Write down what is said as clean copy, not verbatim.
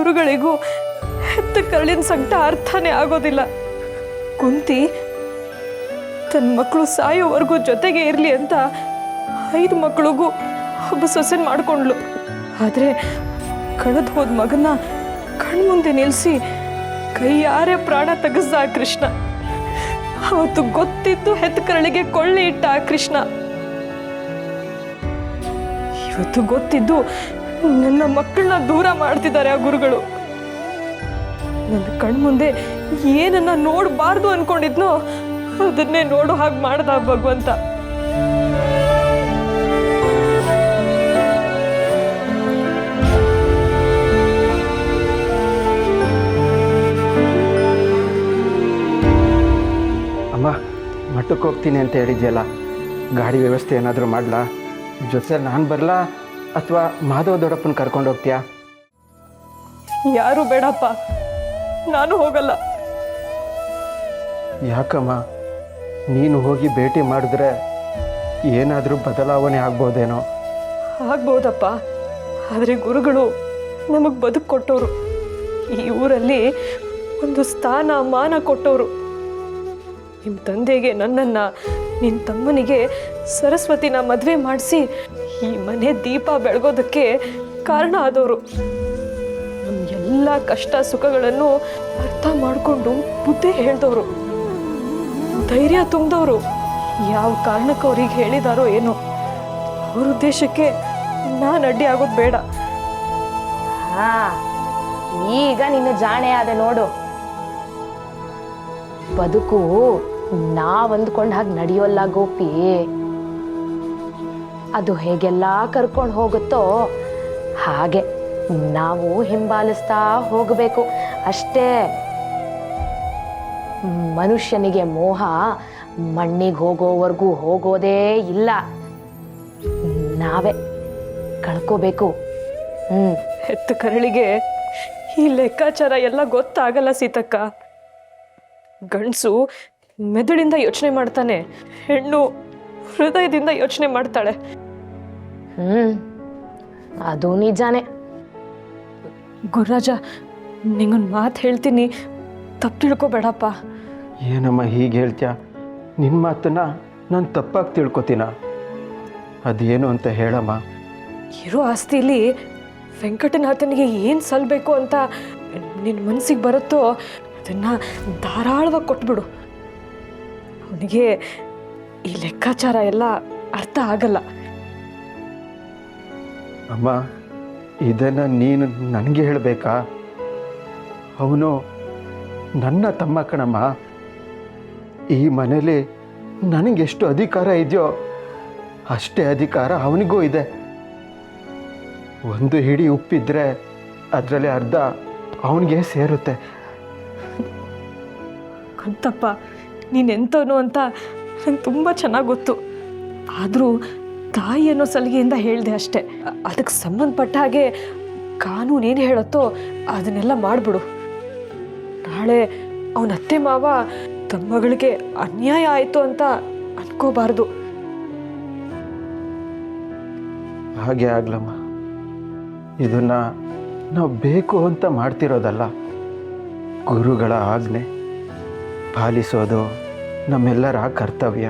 ಗುರುಗಳಿಗೂ ಹೆತ್ತ ಕರಳಿನ ಸಂಕಟ ಅರ್ಥನೇ ಆಗೋದಿಲ್ಲ. ಕುಂತಿ ತನ್ನ ಮಕ್ಕಳು ಸಾಯೋವರೆಗೂ ಜೊತೆಗೆ ಇರಲಿ ಅಂತ 5 ಮಕ್ಕಳಿಗೂ ಒಬ್ಬ ಸೊಸೆನ್ ಮಾಡ್ಕೊಂಡ್ಲು. ಆದರೆ ಕಳೆದು ಹೋದ ಮಗನ ಕಣ್ಮುಂದೆ ನಿಲ್ಲಿಸಿ ಕೈಯಾರೆ ಪ್ರಾಣ ತೆಗೆಸ್ದ ಆ ಕೃಷ್ಣ. ಅವತ್ತು ಗೊತ್ತಿದ್ದು ಹೆತ್ತ ಕರಳಿಗೆ ಕೊಳ್ಳೆ ಇಟ್ಟ ಆ ಕೃಷ್ಣ ಇವತ್ತು ಗೊತ್ತಿದ್ದು ನನ್ನ ಮಕ್ಕಳನ್ನ ದೂರ ಮಾಡ್ತಿದ್ದಾರೆ ಆ ಗುರುಗಳು. ನನ್ನ ಕಣ್ಮುಂದೆ ಏನನ್ನ ನೋಡಬಾರ್ದು ಅನ್ಕೊಂಡಿದ್ನೋ ಅದನ್ನೇ ನೋಡೋ ಹಾಗೆ ಮಾಡ್ದ ಭಗವಂತ. ಅಮ್ಮ, ಮಠಕ್ಕೆ ಹೋಗ್ತೀನಿ ಅಂತ ಹೇಳಿದ್ಯಲ್ಲ, ಗಾಡಿ ವ್ಯವಸ್ಥೆ ಏನಾದರೂ ಮಾಡಲಾ? ಜೊತೆ ನಾನು ಬರಲಾ ಅಥವಾ ಮಾಧವ ದೊಡ್ಡಪ್ಪನ ಕರ್ಕೊಂಡು ಹೋಗ್ತೀಯಾ? ಯಾರು ಬೇಡಪ್ಪ, ನಾನು ಹೋಗಲ್ಲ. ಯಾಕಮ್ಮ? ನೀನು ಹೋಗಿ ಭೇಟಿ ಮಾಡಿದ್ರೆ ಏನಾದರೂ ಬದಲಾವಣೆ ಆಗ್ಬೋದೇನೋ? ಆಗ್ಬೋದಪ್ಪ, ಆದರೆ ಗುರುಗಳು ನಮಗೆ ಬದುಕು ಕೊಟ್ಟವರು, ಈ ಊರಲ್ಲಿ ಒಂದು ಸ್ಥಾನ ಮಾನ ಕೊಟ್ಟವರು. ನಿಮ್ಮ ತಂದೆಗೆ ನನ್ನನ್ನು, ನಿನ್ನ ತಮ್ಮನಿಗೆ ಸರಸ್ವತಿನ ಮದುವೆ ಮಾಡಿಸಿ ಈ ಮನೆ ದೀಪ ಬೆಳಗೋದಕ್ಕೆ ಕಾರಣ ಆದವರು. ನಮ್ಮ ಎಲ್ಲ ಕಷ್ಟ ಸುಖಗಳನ್ನು ಅರ್ಥ ಮಾಡಿಕೊಂಡು ಬುದ್ಧಿ ಹೇಳ್ದವರು, ಧೈರ್ಯ ತುಂಬಿದವರು. ಯಾವ ಕಾರಣಕ್ಕೆ ಅವ್ರಿಗೆ ಹೇಳಿದಾರೋ ಏನೋ, ಅವ್ರ ಉದ್ದೇಶಕ್ಕೆ ನಾನು ಅಡ್ಡಿ ಆಗೋದು ಬೇಡ. ಹಾ, ಈಗ ನಿನ್ನ ಜಾಣೆ ಆದೆ ನೋಡು. ಬದುಕು ನಾವ್ ಅಂದ್ಕೊಂಡ್ ಹಾಗೆ ನಡೆಯೋಲ್ಲ ಗೋಪಿ. ಅದು ಹೇಗೆಲ್ಲ ಕರ್ಕೊಂಡು ಹೋಗುತ್ತೋ ಹಾಗೆ ನಾವು ಹಿಂಬಾಲಿಸ್ತಾ ಹೋಗಬೇಕು ಅಷ್ಟೇ. ಮನುಷ್ಯನಿಗೆ ಮೋಹ ಮಣ್ಣಿಗೆ ಹೋಗೋವರೆಗೂ ಹೋಗೋದೇ ಇಲ್ಲ, ನಾವೇ ಕಳ್ಕೋಬೇಕು. ಹೆತ್ತ ಕರಳಿಗೆ ಈ ಲೆಕ್ಕಾಚಾರ ಎಲ್ಲ ಗೊತ್ತಾಗಲ್ಲ ಸೀತಕ್ಕ. ಗಂಡಸು ಮೆದುಳಿಂದ ಯೋಚನೆ ಮಾಡ್ತಾನೆ, ಹೆಣ್ಣು ಹೃದಯದಿಂದ ಯೋಚನೆ ಮಾಡ್ತಾಳೆ. ಅದು ನಿಜಾನೇ. ಗುರುರಾಜ, ನಿಂಗೊಂದು ಮಾತು ಹೇಳ್ತೀನಿ, ತಪ್ಪು ತಿಳ್ಕೊಬೇಡಪ್ಪ. ಏನಮ್ಮ ಹೀಗೆ ಹೇಳ್ತೀಯ? ನಿನ್ನ ಮಾತನ್ನ ನಾನು ತಪ್ಪಾಗಿ ತಿಳ್ಕೊತೀನ? ಅದೇನು ಅಂತ ಹೇಳಮ್ಮ. ಇರೋ ಆಸ್ತಿಲಿ ವೆಂಕಟನಾಥನಿಗೆ ಏನು ಸಲ್ಲಬೇಕು ಅಂತ ನಿನ್ನ ಮನಸ್ಸಿಗೆ ಬರುತ್ತೋ ಅದನ್ನು ಧಾರಾಳವಾಗಿ ಕೊಟ್ಬಿಡು. ಅವನಿಗೆ ಈ ಲೆಕ್ಕಾಚಾರ ಎಲ್ಲ ಅರ್ಥ ಆಗಲ್ಲ. ಅಮ್ಮ, ಇದನ್ನು ನೀನು ನನಗೆ ಹೇಳಬೇಕಾ? ಅವನು ನನ್ನ ತಮ್ಮ ಕಣಮ್ಮ. ಈ ಮನೇಲಿ ನನಗೆಷ್ಟು ಅಧಿಕಾರ ಇದೆಯೋ ಅಷ್ಟೇ ಅಧಿಕಾರ ಅವನಿಗೂ ಇದೆ. ಒಂದು ಹಿಡಿ ಉಪ್ಪಿದ್ರೆ ಅದರಲ್ಲಿ ಅರ್ಧ ಅವನಿಗೆ ಸೇರುತ್ತೆ. ಕಂತಪ್ಪ, ನೀನೆಂತವನು ಅಂತ ನಂಗೆ ತುಂಬ ಚೆನ್ನಾಗಿ ಗೊತ್ತು. ಆದರೂ ತಾಯಿ ಅನ್ನೋ ಸಲಿಗೆಯಿಂದ ಹೇಳಿದೆ ಅಷ್ಟೆ. ಅದಕ್ಕೆ ಸಂಬಂಧಪಟ್ಟ ಹಾಗೆ ಕಾನೂನೇನು ಹೇಳುತ್ತೋ ಅದನ್ನೆಲ್ಲ ಮಾಡಿಬಿಡು. ನಾಳೆ ಅವನ ಅತ್ತೆ ಮಾವ ತಮ್ಮ ಮಗಳಿಗೆ ಅನ್ಯಾಯ ಆಯಿತು ಅಂತ ಅನ್ಕೋಬಾರ್ದು. ಹಾಗೆ ಆಗ್ಲಮ್ಮ. ಇದನ್ನ ನಾವು ಬೇಕು ಅಂತ ಮಾಡ್ತಿರೋದಲ್ಲ, ಗುರುಗಳ ಆಜ್ಞೆ ಪಾಲಿಸೋದು ನಮ್ಮೆಲ್ಲರ ಕರ್ತವ್ಯ.